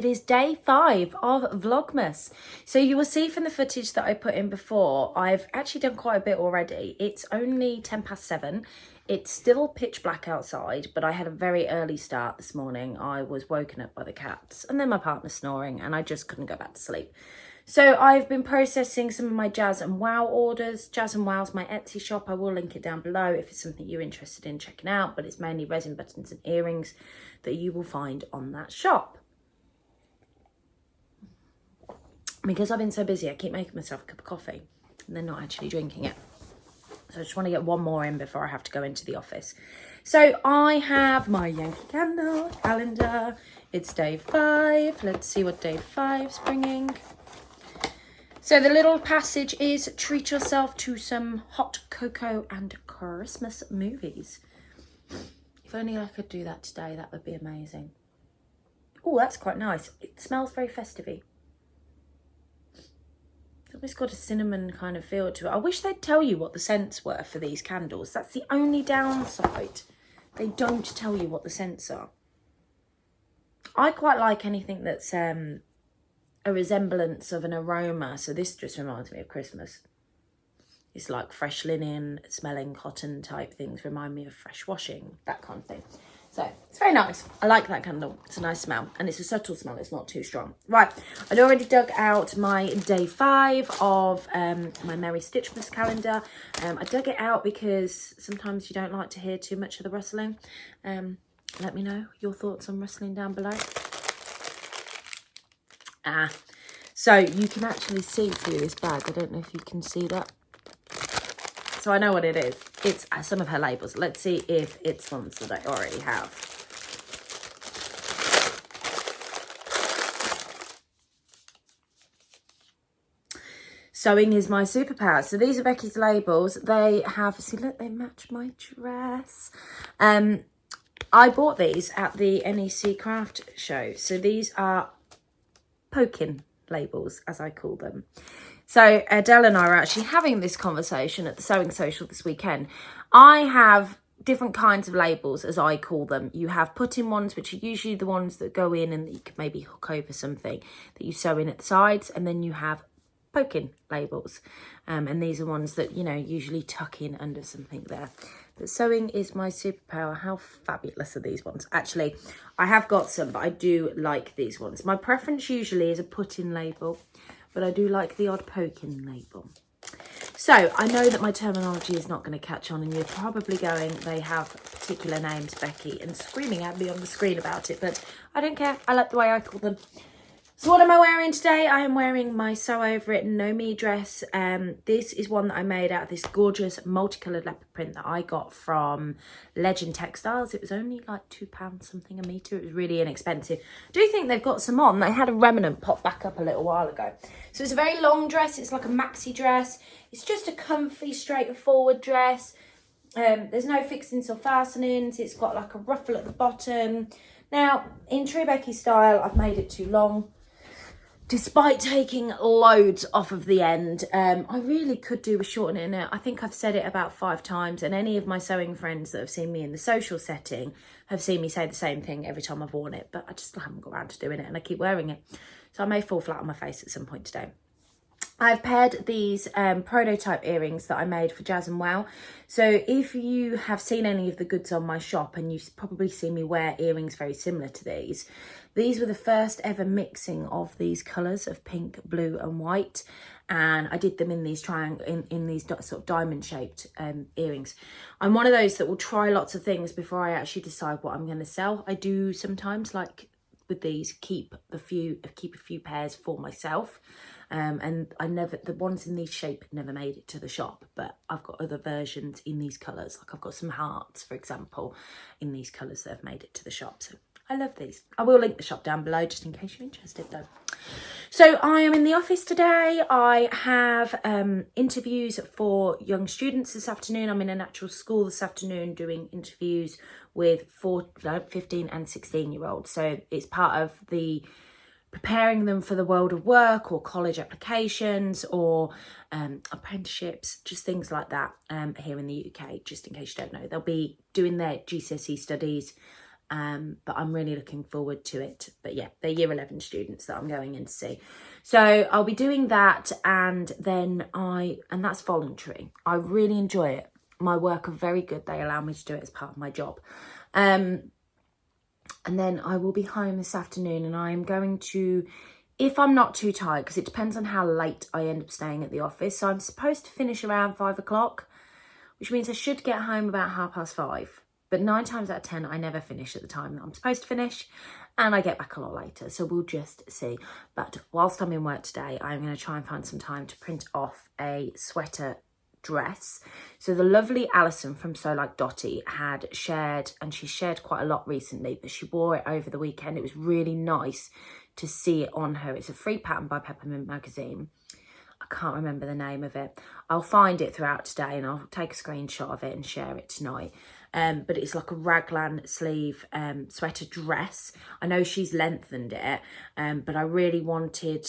is day 5 of Vlogmas. So you will see from the footage that I put in before, I've actually done quite a bit already. It's only 7:10. It's still pitch black outside, but I had a very early start this morning. I was woken up by the cats and then my partner snoring and I just couldn't go back to sleep. So I've been processing some of my Jazz and Wow orders. Jazz and Wow's my Etsy shop. I will link it down below if it's something you're interested in checking out, but it's mainly resin buttons and earrings that you will find on that shop. Because I've been so busy, I keep making myself a cup of coffee and then not actually drinking it. So I just want to get one more in before I have to go into the office. So I have my Yankee Candle calendar. It's day 5. Let's see what day 5's bringing. So the little passage is treat yourself to some hot cocoa and Christmas movies. If only I could do that today, that would be amazing. Oh, that's quite nice. It smells very festive-y. It's almost got a cinnamon kind of feel to it. I wish they'd tell you what the scents were for these candles. That's the only downside. They don't tell you what the scents are. I quite like anything that's a resemblance of an aroma. So this just reminds me of Christmas. It's like fresh linen, smelling cotton type things. Remind me of fresh washing, that kind of thing. So it's very nice. I like that candle. It's a nice smell and it's a subtle smell. It's not too strong. Right, I'd already dug out my day 5 of my Merry Stitchmas calendar. I dug it out because sometimes you don't like to hear too much of the rustling. Let me know your thoughts on rustling down below. So you can actually see through this bag. I don't know if you can see that. So I know what it is. It's some of her labels. Let's see if it's ones that I already have. Sewing is my superpower. So these are Becky's labels. They have, see, look, they match my dress. I bought these at the NEC craft show. So these are poking labels, as I call them. So Adele and I are actually having this conversation at the Sewing Social this weekend. I have different kinds of labels, as I call them. You have put-in ones, which are usually the ones that go in and that you can maybe hook over something that you sew in at the sides. And then you have poking labels. And these are ones that, you know, usually tuck in under something there. But sewing is my superpower. How fabulous are these ones? Actually, I have got some, but I do like these ones. My preference usually is a put-in label, but I do like the odd poking label. So I know that my terminology is not going to catch on and you're probably going, they have particular names, Becky, and screaming at me on the screen about it, but I don't care. I like the way I call them. So what am I wearing today? I am wearing my Sew Over It No Me dress. This is one that I made out of this gorgeous multicoloured leopard print that I got from Legend Textiles. It was only like £2 something a metre. It was really inexpensive. I do think they've got some on. They had a remnant pop back up a little while ago. So it's a very long dress. It's like a maxi dress. It's just a comfy, straightforward dress. There's no fixings or fastenings. It's got like a ruffle at the bottom. Now, in true Becky style, I've made it too long. Despite taking loads off of the end, I really could do with shortening it. I think I've said it about 5 times, and any of my sewing friends that have seen me in the social setting have seen me say the same thing every time I've worn it, but I just haven't got around to doing it, and I keep wearing it. So I may fall flat on my face at some point today. I've paired these prototype earrings that I made for Jazz and Wow. So if you have seen any of the goods on my shop, and you've probably seen me wear earrings very similar to these were the first ever mixing of these colours of pink, blue and white. And I did them in these in these sort of diamond shaped earrings. I'm one of those that will try lots of things before I actually decide what I'm going to sell. I do sometimes, like with these, keep a few pairs for myself. And the ones in these shape never made it to the shop, but I've got other versions in these colours. Like I've got some hearts, for example, in these colours that have made it to the shop. So I love these. I will link the shop down below just in case you're interested though. So I am in the office today. I have interviews for young students this afternoon. I'm in a natural school this afternoon doing interviews with 15 and 16-year-olds. So it's part of the preparing them for the world of work or college applications or apprenticeships, just things like that here in the UK, just in case you don't know. They'll be doing their GCSE studies but I'm really looking forward to it. But yeah, they're year 11 students that I'm going in to see. So I'll be doing that, and then and that's voluntary. I really enjoy it. My work are very good. They allow me to do it as part of my job. And then I will be home this afternoon, and I am going to, if I'm not too tired, because it depends on how late I end up staying at the office. So I'm supposed to finish around 5 o'clock, which means I should get home about 5:30. But 9 times out of 10, I never finish at the time that I'm supposed to finish, and I get back a lot later. So we'll just see. But whilst I'm in work today, I'm going to try and find some time to print off a sweater dress. So the lovely Alison from So Like Dotty had shared, and she shared quite a lot recently, but she wore it over the weekend. It was really nice to see it on her. It's a free pattern by Peppermint Magazine. I can't remember the name of it. I'll find it throughout today, and I'll take a screenshot of it and share it tonight. But it's like a raglan sleeve sweater dress. I know she's lengthened it, but I really wanted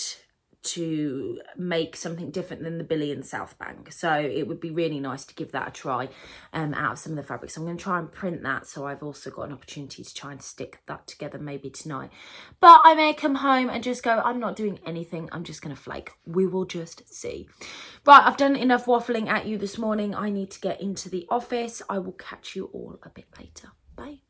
to make something different than the Billy and South Bank, so it would be really nice to give that a try out of some of the fabrics. I'm going to try and print that, so I've also got an opportunity to try and stick that together maybe tonight. But I may come home and just go, I'm not doing anything, I'm just going to flake. We will just see. Right, I've done enough waffling at you this morning. I need to get into the office. I will catch you all a bit later. Bye.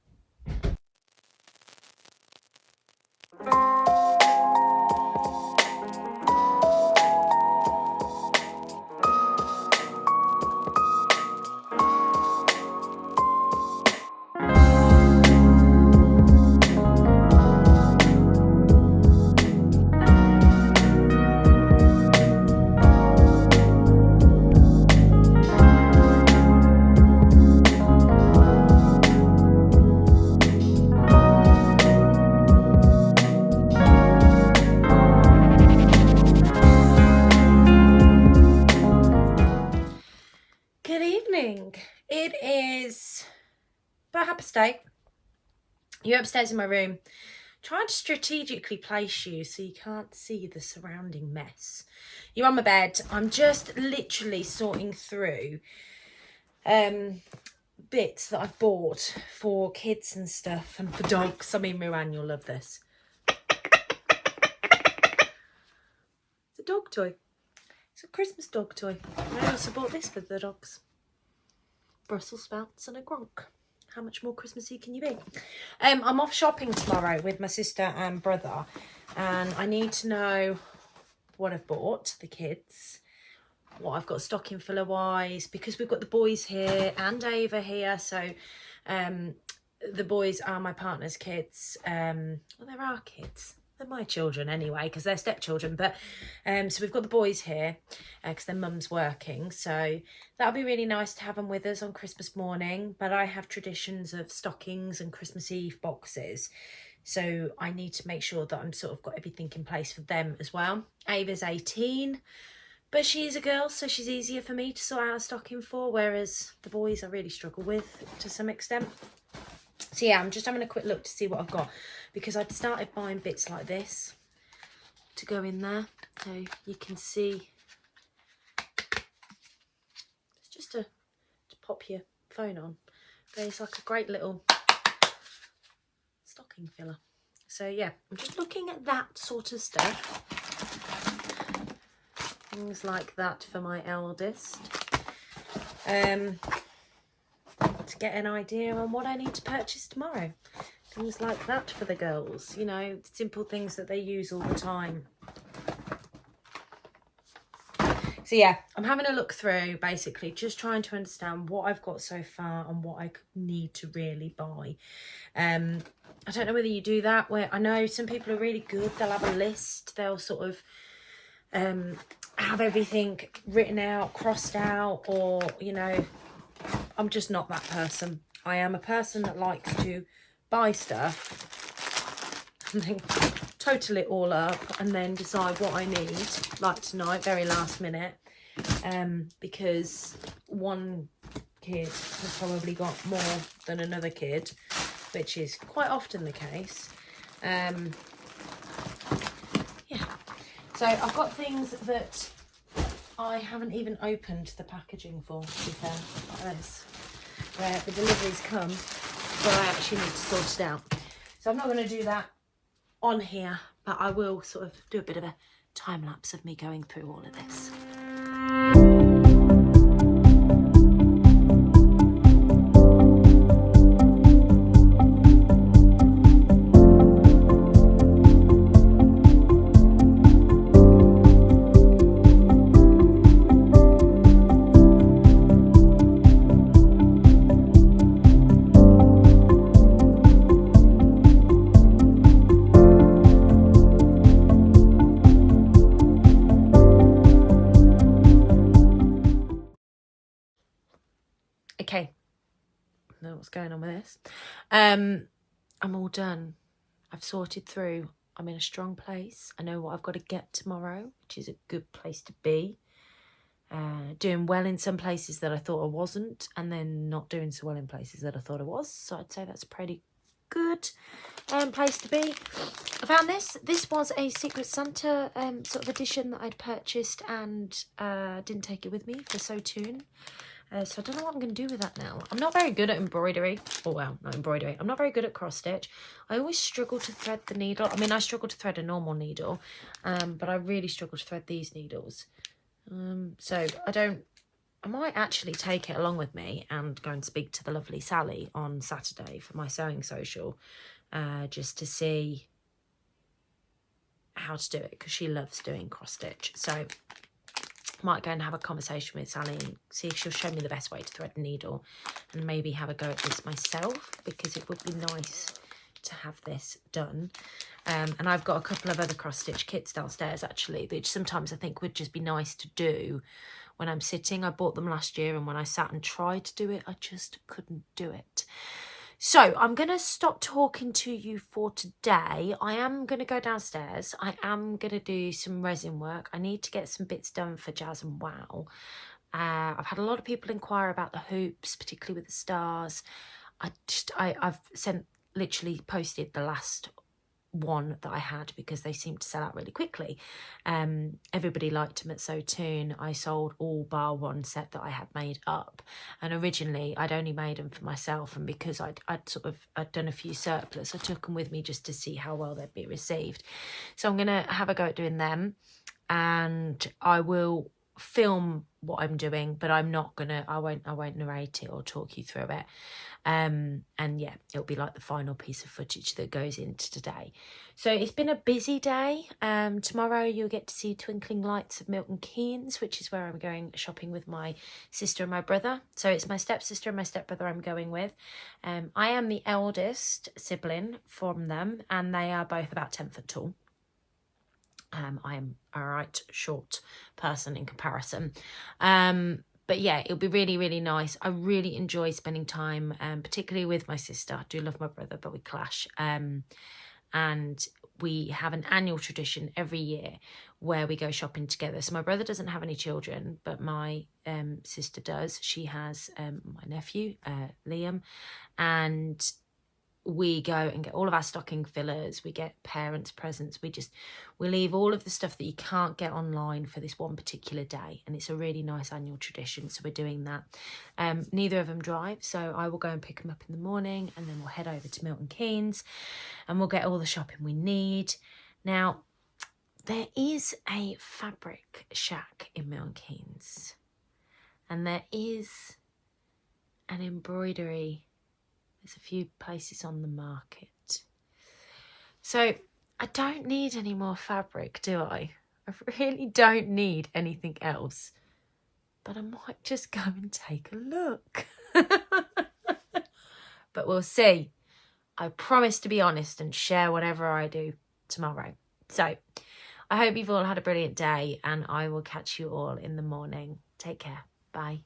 It is perhaps day. You're upstairs in my room, trying to strategically place you so you can't see the surrounding mess. You're on my bed. I'm just literally sorting through bits that I've bought for kids and stuff, and for dogs. I mean, Miran, you'll love this. It's a dog toy. It's a Christmas dog toy. I also bought this for the dogs. Brussels sprouts and a gronk. How much more Christmassy can you be? I'm off shopping tomorrow with my sister and brother, and I need to know what I've bought the kids, what I've got stocking filler wise, because we've got the boys here and Ava here. So the boys are my partner's kids. Well, they're our kids. They're my children anyway, because they're stepchildren. But so we've got the boys here because their mum's working. So that'll be really nice to have them with us on Christmas morning. But I have traditions of stockings and Christmas Eve boxes. So I need to make sure that I'm sort of got everything in place for them as well. Ava's 18, but she's a girl, so she's easier for me to sort out a stocking for, whereas the boys I really struggle with to some extent. So yeah, I'm just having a quick look to see what I've got, because I'd started buying bits like this to go in there. So you can see, it's just to pop your phone on. But it's like a great little stocking filler. So yeah, I'm just looking at that sort of stuff. Things like that for my eldest. To get an idea on what I need to purchase tomorrow. Things like that for the girls, you know, simple things that they use all the time. So yeah, I'm having a look through, basically just trying to understand what I've got so far and what I need to really buy. I don't know whether you do that, where I know some people are really good. They'll have a list, they'll sort of have everything written out, crossed out, or, you know, I'm just not that person. I am a person that likes to buy stuff and then total it all up and then decide what I need, like tonight, very last minute, because one kid has probably got more than another kid, which is quite often the case. Yeah, so I've got things that I haven't even opened the packaging for, to be fair, like this, where the deliveries come but I actually need to sort it out. So I'm not going to do that on here, but I will sort of do a bit of a time lapse of me going through all of this. Okay, I don't know what's going on with this. I'm all done. I've sorted through. I'm in a strong place. I know what I've got to get tomorrow, which is a good place to be. Doing well in some places that I thought I wasn't, and then not doing so well in places that I thought I was. So I'd say that's a pretty good place to be. I found this. This was a Secret Santa sort of edition that I'd purchased and didn't take it with me for so soon. So I don't know what I'm going to do with that now. I'm not very good at embroidery. Oh, well, not embroidery. I'm not very good at cross stitch. I always struggle to thread the needle. I mean, I struggle to thread a normal needle, but I really struggle to thread these needles. So I might actually take it along with me and go and speak to the lovely Sally on Saturday for my sewing social, just to see how to do it, because she loves doing cross stitch. So might go and have a conversation with Sally and see if she'll show me the best way to thread a needle, and maybe have a go at this myself, because it would be nice to have this done. And I've got a couple of other cross stitch kits downstairs actually, which sometimes I think would just be nice to do when I'm sitting. I bought them last year, and when I sat and tried to do it, I just couldn't do it. So I'm going to stop talking to you for today. I am going to go downstairs. I am going to do some resin work. I need to get some bits done for Jazz and Wow. I've had a lot of people inquire about the hoops, particularly with the stars. I've literally posted the last one that I had because they seemed to sell out really quickly. Everybody liked them at So Toon. I sold all bar one set that I had made up, and originally I'd only made them for myself, and because I'd done a few surplus, I took them with me just to see how well they'd be received. So I'm gonna have a go at doing them, and I will film what I'm doing, but I won't narrate it or talk you through it. And yeah, it'll be like the final piece of footage that goes into today. So it's been a busy day. Tomorrow you'll get to see Twinkling Lights of Milton Keynes, which is where I'm going shopping with my sister and my brother. So it's my stepsister and my stepbrother I'm going with. I am the eldest sibling from them, and they are both about 10 foot tall. I am a right short person in comparison. But yeah, it'll be really, really nice. I really enjoy spending time, particularly with my sister. I do love my brother, but we clash. And we have an annual tradition every year where we go shopping together. So my brother doesn't have any children, but my sister does. She has my nephew, Liam, and we go and get all of our stocking fillers. We get parents' presents. We leave all of the stuff that you can't get online for this one particular day. And it's a really nice annual tradition. So we're doing that. Neither of them drive. So I will go and pick them up in the morning, and then we'll head over to Milton Keynes and we'll get all the shopping we need. Now, there is a fabric shack in Milton Keynes, and there is an embroidery. There's a few places on the market. So I don't need any more fabric, do I? I really don't need anything else. But I might just go and take a look. But we'll see. I promise to be honest and share whatever I do tomorrow. So I hope you've all had a brilliant day, and I will catch you all in the morning. Take care. Bye.